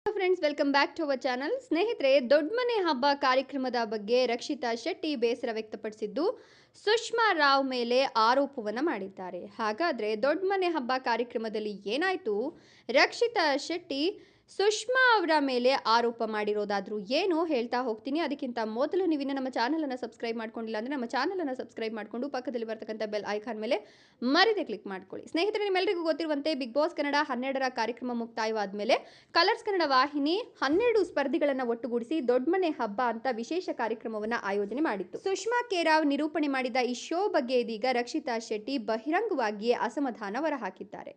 Friends, welcome back to our channel. ಸ್ನೇಹಿತರೆ, ದೊಡ್ಡ ಮನೆ ಹಬ್ಬ ಕಾರ್ಯಕ್ರಮದ ಬಗ್ಗೆ ರಕ್ಷಿತಾ ಶೆಟ್ಟಿ ಬೇಸರ ವ್ಯಕ್ತಪಡಿಸಿದ್ದು ಸುಷ್ಮಾ ರಾವ್ ಮೇಲೆ ಆರೋಪವನ್ನ ಮಾಡಿದ್ದಾರೆ. ಹಾಗಾದ್ರೆ ದೊಡ್ಡ ಮನೆ ಹಬ್ಬ ಕಾರ್ಯಕ್ರಮದಲ್ಲಿ ಏನಾಯ್ತು? ರಕ್ಷಿತಾ ಶೆಟ್ಟಿ ಸುಷ್ಮಾ ಅವರ ಮೇಲೆ ಆರೋಪ ಮಾಡಿರೋದಾದ್ರೂ ಏನು ಹೇಳ್ತಾ ಹೋಗ್ತೀನಿ. ಅದಕ್ಕಿಂತ ಮೊದಲು ನೀವಿನ್ನ ನಮ್ಮ ಚಾನಲನ್ನು ಸಬ್ಸ್ಕ್ರೈಬ್ ಮಾಡ್ಕೊಂಡಿಲ್ಲ ಅಂದರೆ ನಮ್ಮ ಚಾನಲನ್ನು ಸಬ್ಸ್ಕ್ರೈಬ್ ಮಾಡಿಕೊಂಡು ಪಕ್ಕದಲ್ಲಿ ಬರ್ತಕ್ಕಂಥ ಬೆಲ್ ಐಕಾನ್ ಮೇಲೆ ಮರಿದೇ ಕ್ಲಿಕ್ ಮಾಡ್ಕೊಳ್ಳಿ. ಸ್ನೇಹಿತರೆ, ನಿಮ್ಮೆಲ್ಲರಿಗೂ ಗೊತ್ತಿರುವಂತೆ ಬಿಗ್ ಬಾಸ್ ಕನ್ನಡ 12ರ ಕಾರ್ಯಕ್ರಮ ಮುಕ್ತಾಯವಾದ ಮೇಲೆ ಕಲರ್ಸ್ ಕನ್ನಡ ವಾಹಿನಿ 12 ಸ್ಪರ್ಧಿಗಳನ್ನು ಒಟ್ಟುಗೂಡಿಸಿ ದೊಡ್ಡ ಮನೆ ಹಬ್ಬ ಅಂತ ವಿಶೇಷ ಕಾರ್ಯಕ್ರಮವನ್ನು ಆಯೋಜನೆ ಮಾಡಿತ್ತು. ಸುಷ್ಮಾ ಕೇರಾವ್ ನಿರೂಪಣೆ ಮಾಡಿದ ಈ ಶೋ ಬಗ್ಗೆ ಇದೀಗ ರಕ್ಷಿತಾ ಶೆಟ್ಟಿ ಬಹಿರಂಗವಾಗಿಯೇ ಅಸಮಾಧಾನ ಹೊರಹಾಕಿದ್ದಾರೆ.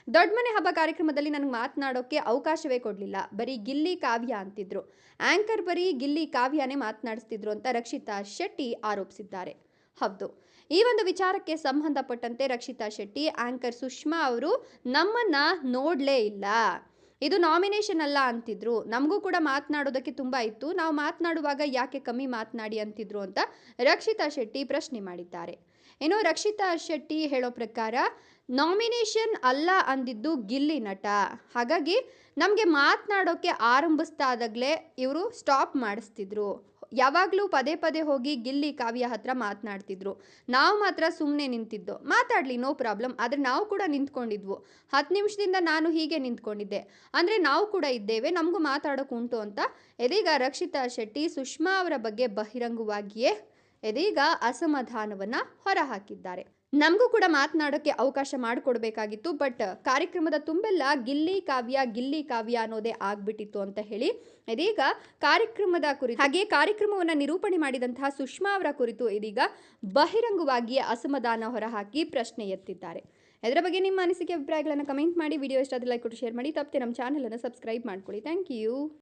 ದೊಡ್ಡ ಮನೆ ಹಬ್ಬ ಕಾರ್ಯಕ್ರಮದಲ್ಲಿ ನನಗೆ ಮಾತನಾಡೋಕೆ ಅವಕಾಶವೇ ಕೊಡಲಿಲ್ಲ, ಬರೀ ಗಿಲ್ಲಿ ಕಾವ್ಯ ಅಂತಿದ್ರು, ಆಂಕರ್ ಬರೀ ಗಿಲ್ಲಿ ಕಾವ್ಯನೇ ಮಾತನಾಡಿಸ್ತಿದ್ರು ಅಂತ ರಕ್ಷಿತಾ ಶೆಟ್ಟಿ ಆರೋಪಿಸಿದ್ದಾರೆ. ಹೌದು, ಈ ಒಂದು ವಿಚಾರಕ್ಕೆ ಸಂಬಂಧಪಟ್ಟಂತೆ ರಕ್ಷಿತಾ ಶೆಟ್ಟಿ ಆಂಕರ್ ಸುಷ್ಮಾ ಅವರು ನಮ್ಮನ್ನ ನೋಡ್ಲೇ ಇಲ್ಲ, ಇದು ನಾಮಿನೇಷನ್ ಅಲ್ಲ ಅಂತಿದ್ರು, ನಮಗೂ ಕೂಡ ಮಾತನಾಡೋದಕ್ಕೆ ತುಂಬಾ ಇತ್ತು, ನಾವು ಮಾತನಾಡುವಾಗ ಯಾಕೆ ಕಮ್ಮಿ ಮಾತನಾಡಿ ಅಂತಿದ್ರು ಅಂತ ರಕ್ಷಿತಾ ಶೆಟ್ಟಿ ಪ್ರಶ್ನೆ ಮಾಡಿದ್ದಾರೆ. ಇನ್ನು ರಕ್ಷಿತಾ ಶೆಟ್ಟಿ ಹೇಳೋ ಪ್ರಕಾರ ನಾಮಿನೇಷನ್ ಅಲ್ಲ ಅಂದಿದ್ದು ಗಿಲ್ಲಿ ನಟ, ಹಾಗಾಗಿ ನಮಗೆ ಮಾತನಾಡೋಕೆ ಆರಂಭಿಸ್ತಾದಾಗಲೇ ಇವರು ಸ್ಟಾಪ್ ಮಾಡಿಸ್ತಿದ್ರು, ಯಾವಾಗಲೂ ಪದೇ ಪದೇ ಹೋಗಿ ಗಿಲ್ಲಿ ಕಾವ್ಯ ಹತ್ರ ಮಾತನಾಡ್ತಿದ್ರು, ನಾವು ಮಾತ್ರ ಸುಮ್ಮನೆ ನಿಂತಿದ್ದು, ಮಾತಾಡಲಿ ನೋ ಪ್ರಾಬ್ಲಮ್, ಆದರೆ ನಾವು ಕೂಡ ನಿಂತ್ಕೊಂಡಿದ್ವು, 10 ನಿಮಿಷದಿಂದ ನಾನು ಹೀಗೆ ನಿಂತ್ಕೊಂಡಿದ್ದೆ, ಅಂದರೆ ನಾವು ಕೂಡ ಇದ್ದೇವೆ, ನಮಗೂ ಮಾತಾಡೋಕೆ ಉಂಟು ಅಂತ ಇದೀಗ ರಕ್ಷಿತಾ ಶೆಟ್ಟಿ ಸುಷ್ಮಾ ಅವರ ಬಗ್ಗೆ ಬಹಿರಂಗವಾಗಿಯೇ ಇದೀಗ ಅಸಮಾಧಾನವನ್ನು ಹೊರಹಾಕಿದ್ದಾರೆ. ನಮಗೂ ಕೂಡ ಮಾತನಾಡೋಕ್ಕೆ ಅವಕಾಶ ಮಾಡಿಕೊಡ್ಬೇಕಾಗಿತ್ತು, ಬಟ್ ಕಾರ್ಯಕ್ರಮದ ತುಂಬೆಲ್ಲ ಗಿಲ್ಲಿ ಕಾವ್ಯ ಅನ್ನೋದೇ ಆಗ್ಬಿಟ್ಟಿತ್ತು ಅಂತ ಹೇಳಿ ಇದೀಗ ಕಾರ್ಯಕ್ರಮದ ಕುರಿತು ಹಾಗೆ ಕಾರ್ಯಕ್ರಮವನ್ನು ನಿರೂಪಣೆ ಮಾಡಿದಂತಹ ಸುಷ್ಮಾ ಅವರ ಕುರಿತು ಇದೀಗ ಬಹಿರಂಗವಾಗಿಯೇ ಅಸಮಾಧಾನ ಹೊರಹಾಕಿ ಪ್ರಶ್ನೆ ಎತ್ತಿದ್ದಾರೆ. ಇದರ ಬಗ್ಗೆ ನಿಮ್ಮ ಅನಿಸಿಕೆ ಅಭಿಪ್ರಾಯಗಳನ್ನು ಕಮೆಂಟ್ ಮಾಡಿ. ವಿಡಿಯೋ ಇಷ್ಟ ಆದರೆ ಲೈಕ್ ಕೊಟ್ಟು ಶೇರ್ ಮಾಡಿ. ತಪ್ಪದೆ ನಮ್ಮ ಚಾನಲನ್ನು ಸಬ್ಸ್ಕ್ರೈಬ್ ಮಾಡ್ಕೊಳ್ಳಿ. Thank you.